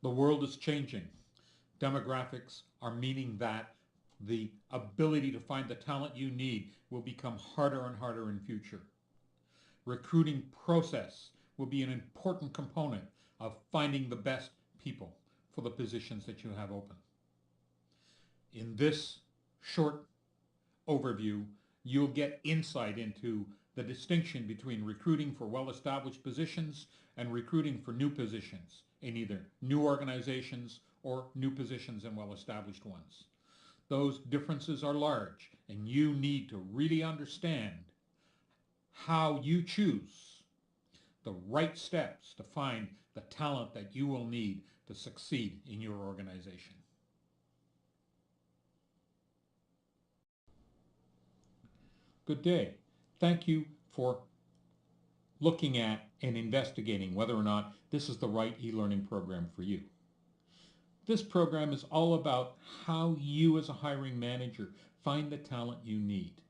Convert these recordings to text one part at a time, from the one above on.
The world is changing. Demographics are meaning that the ability to find the talent you need will become harder and harder in future. Recruiting process will be an important component of finding the best people for the positions that you have open. In this short overview, you'll get insight into the distinction between recruiting for well-established positions and recruiting for new positions in either new organizations or new positions in well-established ones. Those differences are large, and you need to really understand how you choose the right steps to find the talent that you will need to succeed in your organization. Good day. Thank you for looking at and investigating whether or not this is the right e-learning program for you. This program is all about how you as a hiring manager find the talent you need.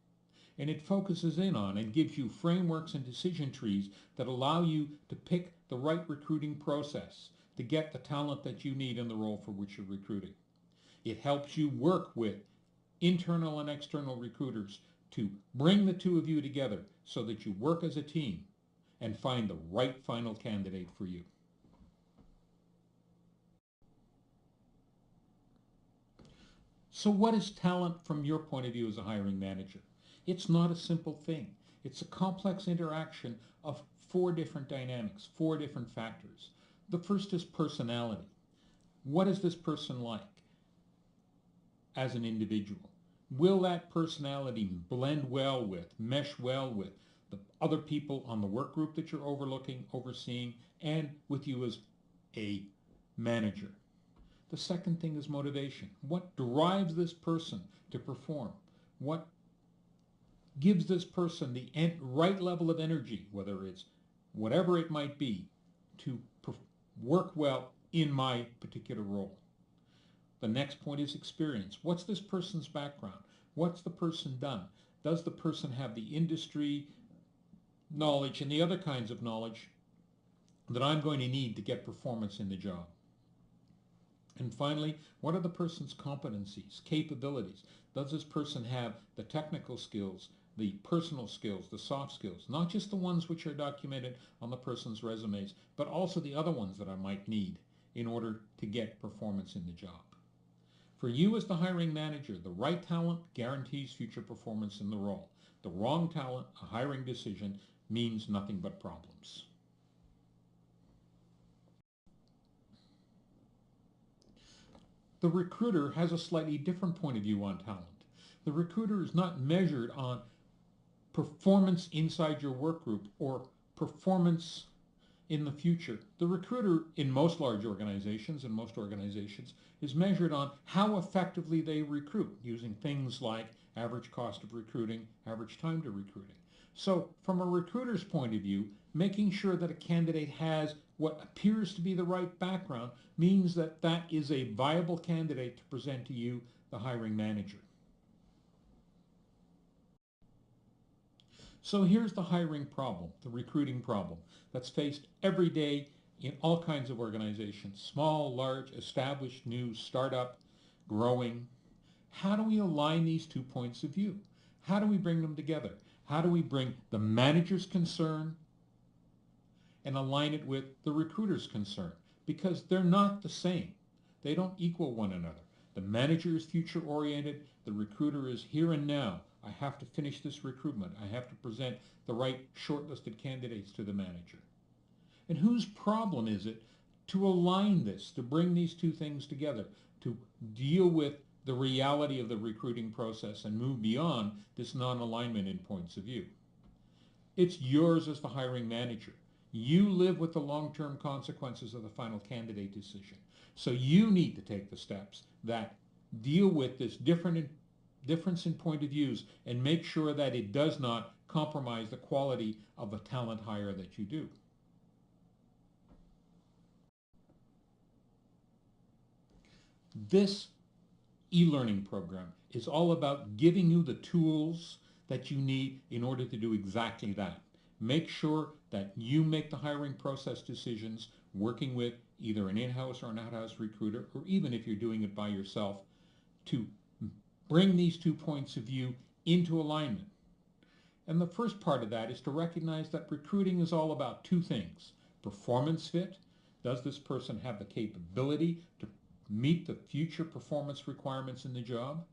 And it focuses in on and gives you frameworks and decision trees that allow you to pick the right recruiting process to get the talent that you need in the role for which you're recruiting. It helps you work with internal and external recruiters to bring the two of you together so that you work as a team and find the right final candidate for you. So what is talent from your point of view as a hiring manager? It's not a simple thing. It's a complex interaction of 4 different dynamics, 4 different factors. The first is personality. What is this person like as an individual? Will that personality blend well with, mesh well with the other people on the work group that you're overseeing, and with you as a manager? The second thing is motivation. What drives this person to perform? What gives this person the right level of energy, whether it's whatever it might be, to work well in my particular role? The next point is experience. What's this person's background? What's the person done? Does the person have the industry knowledge and the other kinds of knowledge that I'm going to need to get performance in the job? And finally, what are the person's competencies, capabilities? Does this person have the technical skills, the personal skills, the soft skills, not just the ones which are documented on the person's resumes, but also the other ones that I might need in order to get performance in the job? For you as the hiring manager, the right talent guarantees future performance in the role. The wrong talent, a hiring decision, means nothing but problems. The recruiter has a slightly different point of view on talent. The recruiter is not measured on performance inside your work group or performance in the future. The recruiter in most large organizations and most organizations is measured on how effectively they recruit using things like average cost of recruiting, average time to recruiting. So from a recruiter's point of view, making sure that a candidate has what appears to be the right background means that that is a viable candidate to present to you, the hiring manager. So here's the hiring problem, the recruiting problem that's faced every day in all kinds of organizations, small, large, established, new, startup, growing. How do we align these 2 points of view? How do we bring them together? How do we bring the manager's concern and align it with the recruiter's concern? Because they're not the same. They don't equal one another. The manager is future-oriented. The recruiter is here and now. I have to finish this recruitment. I have to present the right shortlisted candidates to the manager. And whose problem is it to align this, to bring these 2 things together, to deal with the reality of the recruiting process and move beyond this non-alignment in points of view? It's yours as the hiring manager. You live with the long-term consequences of the final candidate decision. So you need to take the steps that deal with this difference in point of views and make sure that it does not compromise the quality of the talent hire that you do. This e-learning program is all about giving you the tools that you need in order to do exactly that. Make sure that you make the hiring process decisions working with either an in-house or an out-house recruiter, or even if you're doing it by yourself, to bring these 2 points of view into alignment. And the first part of that is to recognize that recruiting is all about 2 things. Performance fit. Does this person have the capability to meet the future performance requirements in the job?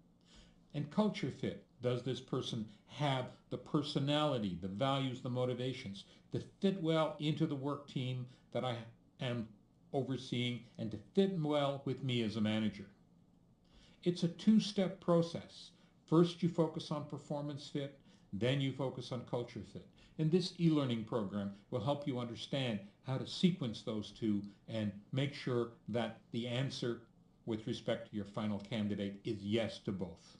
And culture fit. Does this person have the personality, the values, the motivations to fit well into the work team that I am overseeing and to fit well with me as a manager? It's a 2-step process. First, you focus on performance fit, then you focus on culture fit. And this e-learning program will help you understand how to sequence those 2 and make sure that the answer with respect to your final candidate is yes to both.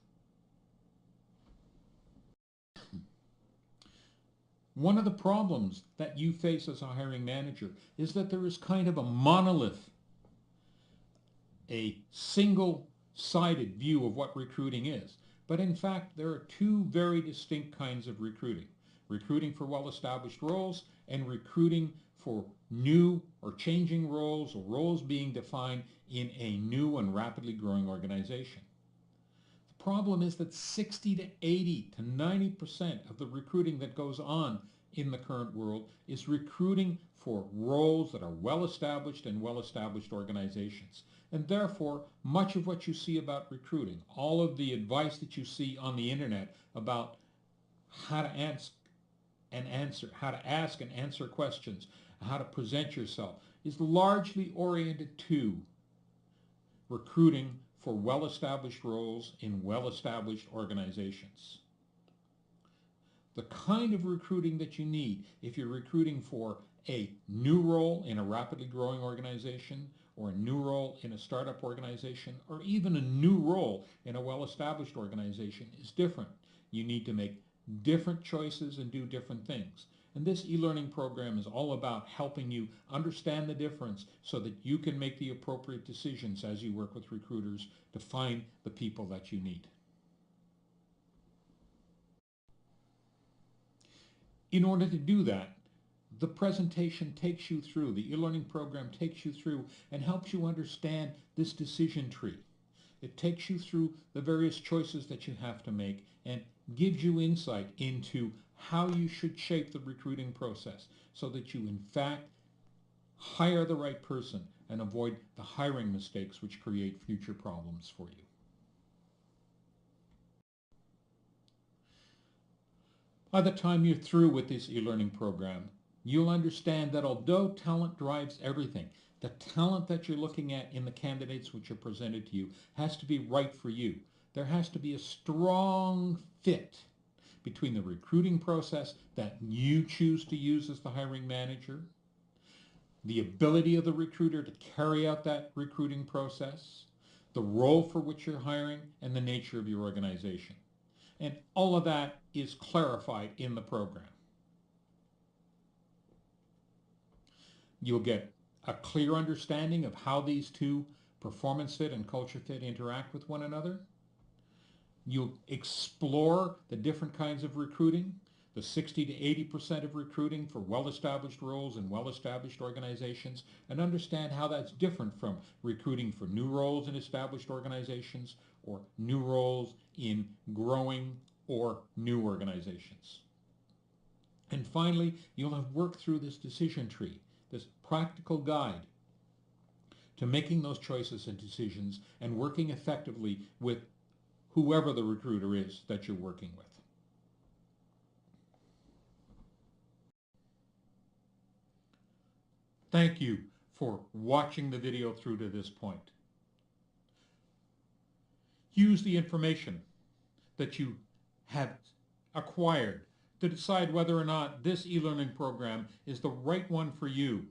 One of the problems that you face as a hiring manager is that there is kind of a monolith, a single-sided view of what recruiting is. But in fact, there are 2 very distinct kinds of recruiting. Recruiting for well-established roles and recruiting for new or changing roles or roles being defined in a new and rapidly growing organization. The problem is that 60 to 80 to 90% of the recruiting that goes on in the current world is recruiting for roles that are well-established and well-established organizations. And therefore, much of what you see about recruiting, all of the advice that you see on the internet about how to ask and answer questions, how to present yourself, is largely oriented to recruiting for well-established roles in well-established organizations. The kind of recruiting that you need if you're recruiting for a new role in a rapidly growing organization, or a new role in a startup organization, or even a new role in a well-established organization is different. You need to make different choices and do different things. And this e-learning program is all about helping you understand the difference so that you can make the appropriate decisions as you work with recruiters to find the people that you need. In order to do that, the presentation takes you through, the e-learning program takes you through and helps you understand this decision tree. It takes you through the various choices that you have to make and gives you insight into how you should shape the recruiting process so that you in fact hire the right person and avoid the hiring mistakes which create future problems for you. By the time you're through with this e-learning program, you'll understand that although talent drives everything, the talent that you're looking at in the candidates which are presented to you has to be right for you. There has to be a strong fit between the recruiting process that you choose to use as the hiring manager, the ability of the recruiter to carry out that recruiting process, the role for which you're hiring, and the nature of your organization. And all of that is clarified in the program. You'll get a clear understanding of how these 2, performance fit and culture fit, interact with one another. You'll explore the different kinds of recruiting, the 60 to 80% of recruiting for well-established roles in well-established organizations, and understand how that's different from recruiting for new roles in established organizations or new roles in growing or new organizations. And finally, you'll have worked through this decision tree, this practical guide to making those choices and decisions and working effectively with whoever the recruiter is that you're working with. Thank you for watching the video through to this point. Use the information that you have acquired to decide whether or not this e-learning program is the right one for you,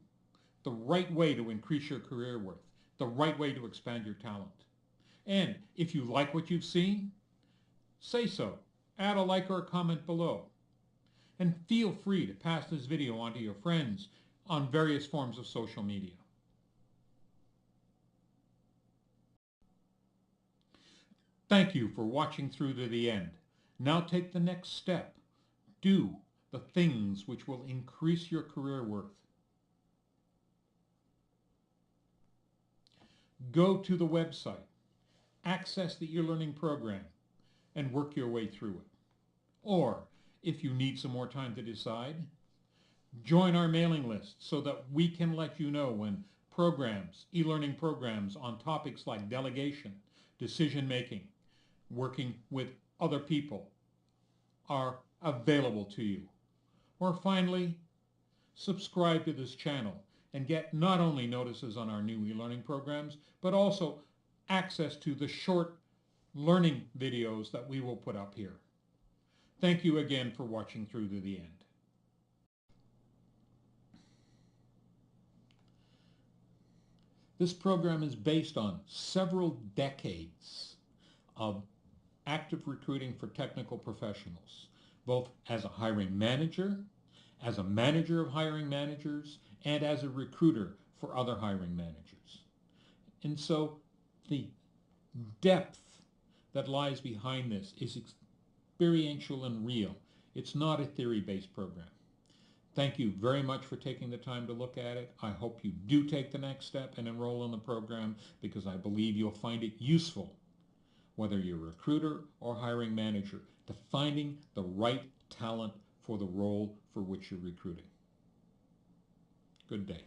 the right way to increase your career worth, the right way to expand your talent. And if you like what you've seen, say so. Add a like or a comment below. And feel free to pass this video on to your friends on various forms of social media. Thank you for watching through to the end. Now take the next step. Do the things which will increase your career worth. go to the website, access the e-learning program, and work your way through it. Or, if you need some more time to decide, join our mailing list so that we can let you know when programs, e-learning programs on topics like delegation, decision-making, working with other people are available to you. Or finally, subscribe to this channel and get not only notices on our new e-learning programs, but also access to the short learning videos that we will put up here. Thank you again for watching through to the end. This program is based on several decades of active recruiting for technical professionals, both as a hiring manager, as a manager of hiring managers, and as a recruiter for other hiring managers. And so the depth that lies behind this is experiential and real. It's not a theory-based program. Thank you very much for taking the time to look at it. I hope you do take the next step and enroll in the program, because I believe you'll find it useful, whether you're a recruiter or hiring manager, to finding the right talent for the role for which you're recruiting. Good day.